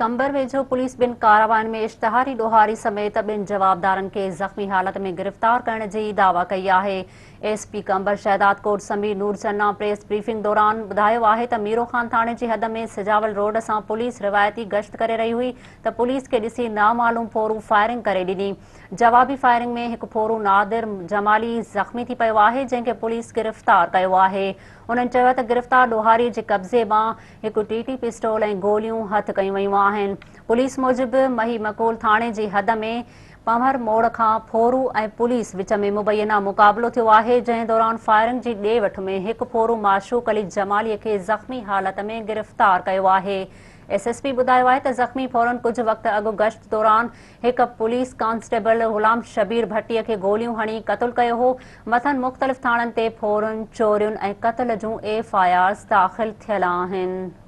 कंबर वेझो पुलिस बिन कार्रवाइन में इश्तिहारी ॾोहारी समेत ॿिनि जवाबदारनि खे ज़ख़्मी हालत में गिरफ़्तार करण जी दावा कई आहे। एसपी कंबर शहदाद कोट समीर नूर चन्ना प्रेस ब्रीफिंग दौरान ॿुधायो आहे त मीरो खान थाणे जी हद में सिजावल रोड सां पुलिस रिवायती गश्त करे रही हुई त पुलिस खे ॾिसी नामालूम फोरू फायरिंग करे ॾिनी। जवाबी फायरिंग में हिकु फोरू नादिर जमाली ज़ख़्मी थी पियो आहे, जंहिंखे पुलिस गिरफ़्तार कयो आहे। उन्हनि चयो त गिरफ़्तार ॾोहारीअ जे कब्ज़े मां हिकु टीटी पिस्टोल ऐं गोलियूं हथ कयूं वयूं आहिनि। पुलिस मूजिबि मही मकोल थाणे जी हद में पंभर मोड़ खां फोरू ऐं पुलिस विच में मुबैना मुक़ाबिलो थियो आहे, जंहिं दौरान फायरिंग जी ॾे वठ में हिकु फोरू माशूक अली जमालीअ खे ज़ख़्मी हालत में गिरफ़्तार कयो आहे। एसएसपी ॿुधायो आहे त ज़ख़्मी फौरन कुझु वक़्तु अॻु गश्त दौरान हिकु पुलिस कांस्टेबल ग़ुलाम शबीर भट्टीअ खे गोलियूं हणी क़तलु कयो हो। मथनि मुख़्तलिफ़ थाणनि ते फोरुनि, चोरियुनि ऐं क़त्ल जूं FIRs दाख़िल थियल आहिनि।